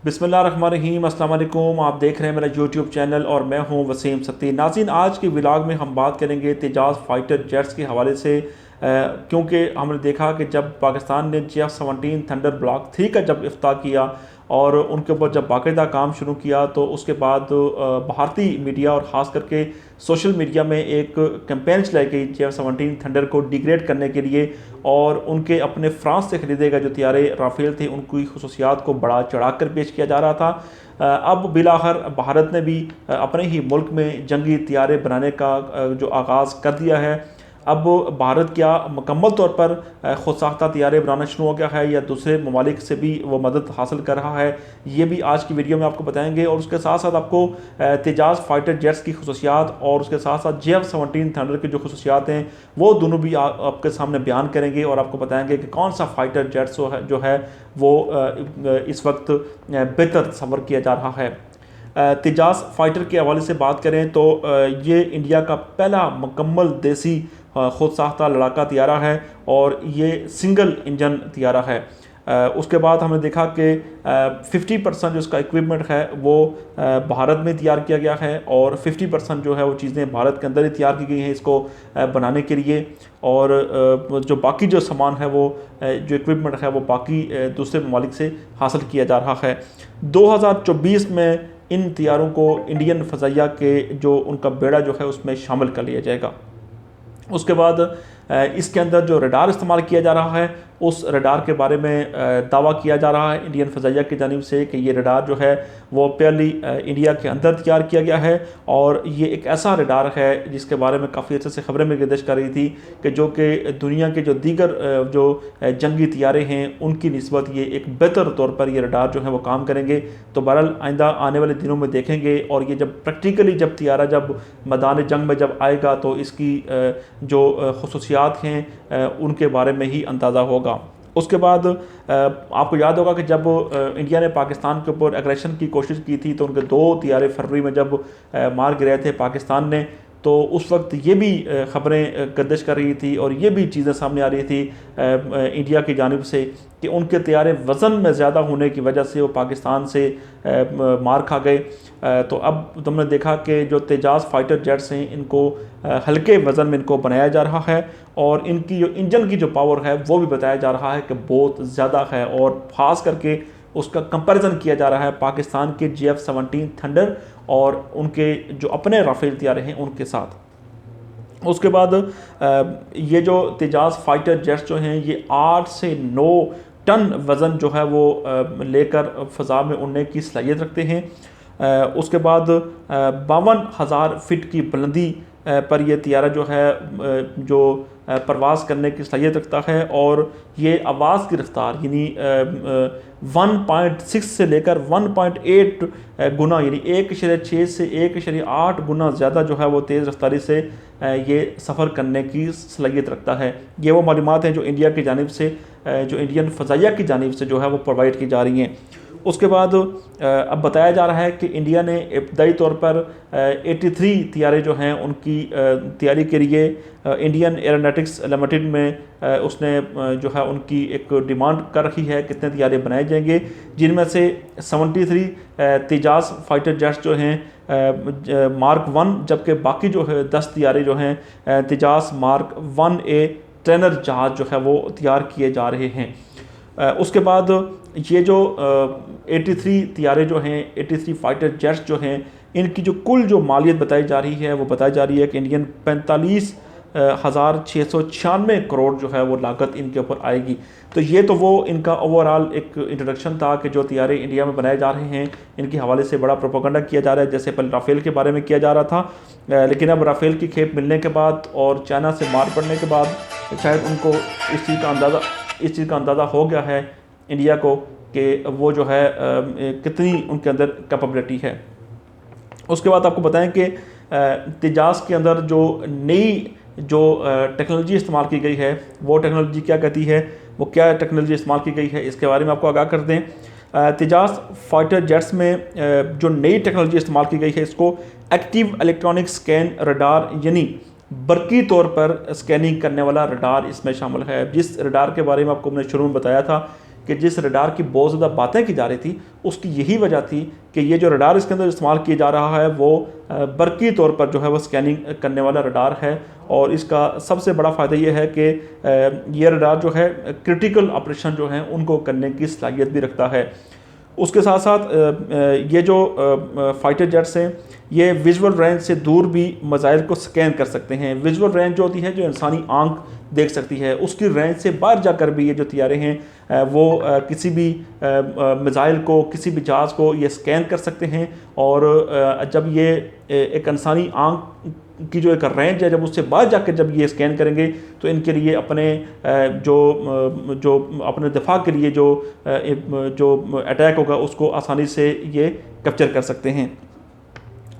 बिस्मिल्लाहिर्रहमानिर्रहीम, अस्सलाम वालेकुम। आप देख रहे हैं मेरा यूट्यूब चैनल और मैं हूं वसीम सत्ती। नाज़रीन, आज के व्लॉग में हम बात करेंगे तेजाज़ फाइटर जेट्स के हवाले से, क्योंकि हमने देखा कि जब पाकिस्तान ने JF-17 थंडर ब्लॉक 3 का जब इफ्ताह किया और उनके ऊपर जब बाकायदा काम शुरू किया, तो उसके बाद भारतीय मीडिया और ख़ास करके सोशल मीडिया में एक कैंपेन चलाई गई JF-17 थंडर को डिग्रेड करने के लिए, और उनके अपने फ्रांस से ख़रीदे गए जो तियारे राफेल थे उनकी खसूसियात को बढ़ा चढ़ा कर पेश किया जा रहा था। अब बिलाखिर भारत ने भी अपने ही मुल्क में जंगी तियारे बनाने का जो आगाज़ कर दिया है। अब भारत क्या मुकम्मल तौर पर ख़ुद साख्ता तियारे बनाना शुरू हो गया है या दूसरे ममालिक से भी वो मदद हासिल कर रहा है, ये भी आज की वीडियो में आपको बताएंगे। और उसके साथ साथ आपको तेजाज़ फाइटर जेट्स की खसूसियात और उसके साथ साथ JF-17 थंडर की जो खसूसियात हैं वो दोनों भी आपके सामने बयान करेंगे और आपको बताएंगे कि कौन सा फाइटर जेट्स जो है वो इस वक्त बेहतर तस्वर किया जा रहा है। तेजाज़ फाइटर के हवाले से बात करें तो ये इंडिया का पहला मुकम्मल देसी ख़ुद साख्ता लड़ाका तियारा है और ये सिंगल इंजन तियारा है। उसके बाद हमने देखा कि 50% जो इसका इक्विपमेंट है वो भारत में तैयार किया गया है और 50% जो है वो चीज़ें भारत के अंदर ही तैयार की गई हैं इसको बनाने के लिए, और जो बाकी जो सामान है वो जो इक्विपमेंट है वो बाकी दूसरे ममालिक से हासिल किया जा रहा है। 2024 में इन तियारों को इंडियन फ़ज़ाइया के जो उनका बेड़ा जो है उसमें शामिल कर लिया जाएगा। उसके बाद इसके अंदर जो रडार इस्तेमाल किया जा रहा है उस रडार के बारे में दावा किया जा रहा है इंडियन फ़ज़ाइया की जानिब से कि ये रडार जो है वो पहली इंडिया के अंदर तैयार किया गया है, और ये एक ऐसा रडार है जिसके बारे में काफ़ी अच्छे से खबरें में गर्दिश कर रही थी कि जो कि दुनिया के जो दीगर जो जंगी तियारे हैं उनकी निस्बत ये एक बेहतर तौर पर ये रडार जो है वो काम करेंगे। तो बहरहाल आइंदा आने वाले दिनों में देखेंगे, और ये जब प्रैक्टिकली जब तियारा जब मैदान जंग में जब आएगा तो इसकी जो खसूसियात हैं उनके बारे में ही अंदाज़ा होगा। उसके बाद आपको याद होगा कि जब इंडिया ने पाकिस्तान के ऊपर एग्रेशन की कोशिश की थी तो उनके 2 तियारे फरवरी में जब मार गिराए थे पाकिस्तान ने, तो उस वक्त ये भी ख़बरें गर्दिश कर रही थी और ये भी चीज़ें सामने आ रही थी इंडिया की जानिब से कि उनके तियारे वज़न में ज़्यादा होने की वजह से वो पाकिस्तान से मार खा गए। तो अब तुमने देखा कि जो तेजाज़ फाइटर जेट्स हैं इनको हल्के वज़न में इनको बनाया जा रहा है, और इनकी जो इंजन की जो पावर है वो भी बताया जा रहा है कि बहुत ज़्यादा है, और ख़ास करके उसका कंपैरिजन किया जा रहा है पाकिस्तान के JF-17 थंडर और उनके जो अपने राफेल तियारे हैं उनके साथ। उसके बाद ये जो तेजाज़ फाइटर जेट्स जो हैं ये 8 से 9 टन वज़न जो है वो लेकर फ़ज़ा में उड़ने की सलाहियत रखते हैं। उसके बाद 52,000 फ़ीट की बुलंदी पर यह तियारा जो है जो परवाज़ करने की सलाहियत रखता है, और ये आवाज़ की रफ्तार यानी 1.6 से लेकर 1.8 गुना यानी 1.6 से 1.8 गुना ज़्यादा जो है वो तेज़ रफ्तारी से ये सफ़र करने की सलाहियत रखता है। ये वो मालूमात हैं जो इंडिया की जानिब से जो इंडियन फ़ज़ाइया की जानिब से जो है वो प्रोवाइड की जा रही हैं। उसके बाद अब बताया जा रहा है कि इंडिया ने इब्तदाई तौर पर 83 तियारे जो हैं उनकी तैयारी के लिए इंडियन एरोनॉटिक्स लिमिटेड में उसने जो है उनकी एक डिमांड कर रखी है कितने तियारे बनाए जाएंगे, जिनमें से 73 तेजाज़ फाइटर जेट्स जो हैं मार्क 1, जबकि बाकी जो है 10 तियारे जो हैं तेजाज़ मार्क 1A ट्रेनर जहाज़ जो है वो तैयार किए जा रहे हैं। उसके बाद ये जो 83 तियारे जो हैं 83 फाइटर जेट्स जो हैं इनकी जो कुल जो मालियत बताई जा रही है वो बताई जा रही है कि इंडियन 45,696 करोड़ जो है वो लागत इनके ऊपर आएगी। तो ये तो वो इनका ओवरऑल एक इंट्रोडक्शन था कि जो तियारे इंडिया में बनाए जा रहे हैं इनके हवाले से बड़ा प्रोपेगेंडा किया जा रहा है। जैसे पहले राफेल के बारे में किया जा रहा था, लेकिन अब राफेल की खेप मिलने के बाद और चाइना से मार पड़ने के बाद शायद उनको इस चीज़ का अंदाज़ा हो गया है इंडिया को कि वो जो है कितनी उनके अंदर कैपेबिलिटी है। उसके बाद आपको बताएं कि तेजाज़ के अंदर जो नई जो टेक्नोलॉजी इस्तेमाल की गई है वो टेक्नोलॉजी क्या कहती है, वो क्या टेक्नोलॉजी इस्तेमाल की गई है इसके बारे में आपको आगाह कर दें। तेजाज़ फाइटर जेट्स में जो नई टेक्नोलॉजी इस्तेमाल की गई है इसको एक्टिव इलेक्ट्रॉनिक स्कैन रडार यानी बरकी तौर पर स्कैनिंग करने वाला रडार इसमें शामिल है। जिस रडार के बारे में आपको मैंने शुरू में बताया था कि जिस रडार की बहुत ज़्यादा बातें की जा रही थी उसकी यही वजह थी कि ये जो रडार इसके अंदर इस्तेमाल किया जा रहा है वो बरकी तौर पर जो है वो स्कैनिंग करने वाला रडार है। और इसका सबसे बड़ा फ़ायदा ये है कि ये रडार जो है क्रिटिकल ऑपरेशन जो हैं उनको करने की सलाहियत भी रखता है। उसके साथ साथ ये जो फाइटर जेट्स हैं ये विजुअल रेंज से दूर भी मिसाइल को स्कैन कर सकते हैं। विजुअल रेंज जो होती है जो इंसानी आंख देख सकती है, उसकी रेंज से बाहर जाकर भी ये जो तैयारे हैं वो किसी भी मिसाइल को, किसी भी जहाज़ को ये स्कैन कर सकते हैं। और जब ये एक इंसानी आंख की जो एक रेंज है, जब उससे बाहर जाकर जब ये स्कैन करेंगे तो इनके लिए अपने जो अपने दिफा के लिए जो अटैक होगा उसको आसानी से ये कैप्चर कर सकते हैं।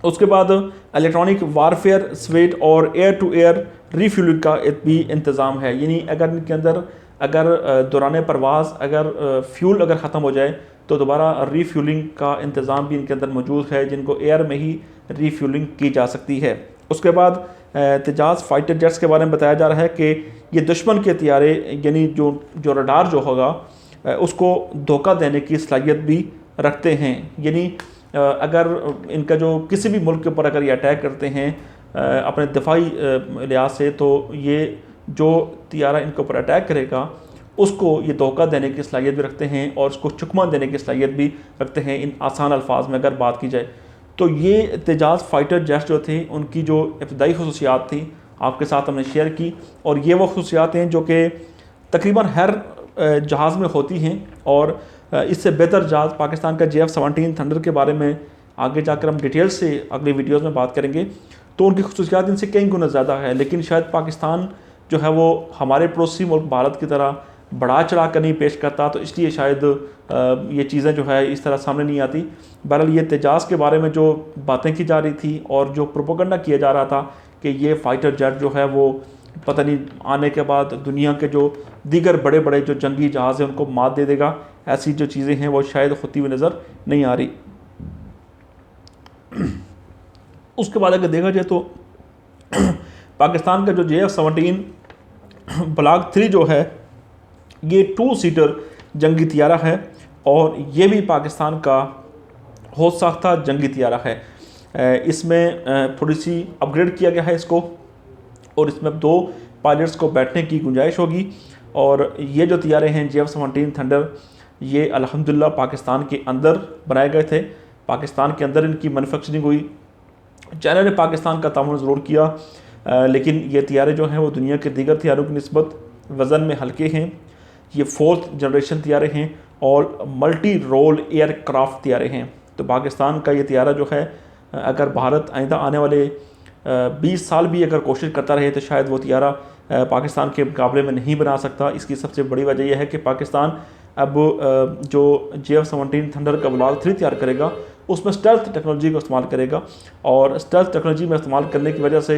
उसके बाद इलेक्ट्रॉनिक वारफेयर स्वेट और एयर टू एयर रीफ्यूलिंग का भी इंतज़ाम है। यानी अगर इनके अंदर दौरान परवाज़ अगर फ्यूल अगर ख़त्म हो जाए तो दोबारा रीफ्यूलिंग का इंतज़ाम भी इनके अंदर मौजूद है, जिनको एयर में ही रीफ्यूलिंग की जा सकती है। उसके बाद तेजाज़ फाइटर जेट्स के बारे में बताया जा रहा है कि ये दुश्मन के तैयारे यानी जो रडार जो होगा उसको धोखा देने की सलाहियत भी रखते हैं। यानी अगर इनका जो किसी भी मुल्क के ऊपर अगर ये अटैक करते हैं अपने दिफाई लिहाज से, तो ये जो तैयारा इनके ऊपर अटैक करेगा उसको ये धोखा देने की सलाहियत भी रखते हैं और उसको चुकमा देने की सलाहियत भी रखते हैं। इन आसान अल्फाज में अगर बात की जाए तो ये तेजाज़ फाइटर जेट्स जो थे उनकी जो इब्तदाई खसूसियात थी आपके साथ हमने शेयर की, और ये वो खसूसियात हैं जो कि तकरीबन हर जहाज़ में होती हैं। और इससे बेहतर जहाज़ पाकिस्तान का JF-17 थंडर के बारे में आगे जाकर हम डिटेल से अगली वीडियोस में बात करेंगे, तो उनकी खसूसियात इनसे कई गुना ज़्यादा है। लेकिन शायद पाकिस्तान जो है वो हमारे पड़ोसी मुल्क भारत की तरह बढ़ा चढ़ा कर नहीं पेश करता, तो इसलिए शायद ये चीज़ें जो है इस तरह सामने नहीं आती। बहरहाल ये तेजाज़ के बारे में जो बातें की जा रही थी और जो प्रोपेगेंडा किया जा रहा था कि ये फ़ाइटर जेट जो है वो पता नहीं आने के बाद दुनिया के जो दीगर बड़े बड़े जो जंगी जहाज़ हैं उनको मात दे देगा, ऐसी जो चीज़ें हैं वो शायद होती हुई नज़र नहीं आ रही। उसके बाद अगर देखा जाए तो पाकिस्तान का जो JF-17 ब्लॉक 3 जो है ये 2 सीटर जंगी तैयारा है और ये भी पाकिस्तान का हो सकता जंगी तैयारा है। इसमें थोड़ी सी अपग्रेड किया गया है इसको, और इसमें 2 पायलट्स को बैठने की गुंजाइश होगी। और ये जो तैयारे हैं JF-17 थंडर ये अल्हम्दुलिल्लाह पाकिस्तान के अंदर बनाए गए थे, पाकिस्तान के अंदर इनकी मैन्युफैक्चरिंग हुई। चाइना ने पाकिस्तान का तामुन ज़रूर किया, लेकिन ये तैयारे जो हैं वो दुनिया के दीगर तैयारों की निस्बत वज़न में हल्के हैं। ये 4th जनरेशन तैयारे हैं और मल्टी रोल एयरक्राफ्ट तैयारे हैं। तो पाकिस्तान का ये तैयारा जो है अगर भारत आइंदा आने वाले 20 साल भी अगर कोशिश करता रहे तो शायद वो तैयारा पाकिस्तान के मुकाबले में नहीं बना सकता। इसकी सबसे बड़ी वजह यह है कि पाकिस्तान अब जो JF-17 थंडर का ब्लॉक 3 तैयार करेगा उसमें स्टेल्थ टेक्नोलॉजी को इस्तेमाल करेगा, और स्टेल्थ टेक्नोलॉजी में इस्तेमाल करने की वजह से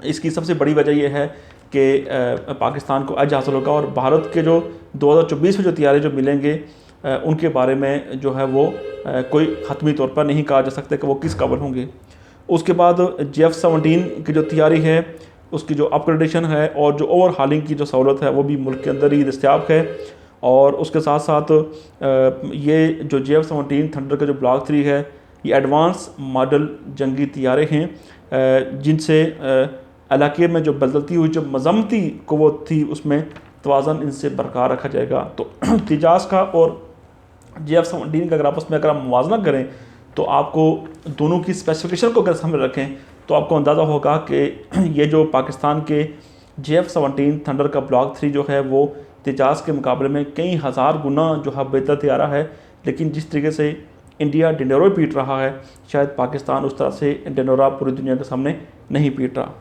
इसकी सबसे बड़ी वजह यह है कि पाकिस्तान को एज हासिल होगा। और भारत के जो 2024 में जो तैयारे जो मिलेंगे उनके बारे में जो है वो कोई हतमी तौर पर नहीं कहा जा सकता कि वो किस काबिल होंगे। उसके बाद JF-17 की जो तैयारी है उसकी जो अपग्रेडेशन है और जो ओवर हालिंग की जो सहूलत है वो भी मुल्क के अंदर ही दस्तयाब है। और उसके साथ साथ ये जो JF-17 थंडर का जो ब्लॉक 3 है ये एडवांस मॉडल जंगी तैयारे हैं जिनसे इलाके में जो बदलती हुई जो मजम्मती क़ुव्वत थी उसमें तवाज़न इनसे बरकरार रखा जाएगा। तो तेजाज़ का और JF-17 का अगर आपस में अगर आप मुवाज़ना करें तो आपको दोनों की स्पेसिफिकेशन को अगर सामने रखें तो आपको अंदाज़ा होगा कि ये जो पाकिस्तान के JF-17 थंडर का ब्लॉक 3 जो है वो तेजाज़ के मुकाबले में कई हज़ार गुना जो है बेहतर तैयारा है। लेकिन जिस तरीके से इंडिया ढिंढोरा पीट रहा है शायद पाकिस्तान उस तरह से ढिंढोरा पूरी दुनिया के सामने नहीं पीट रहा।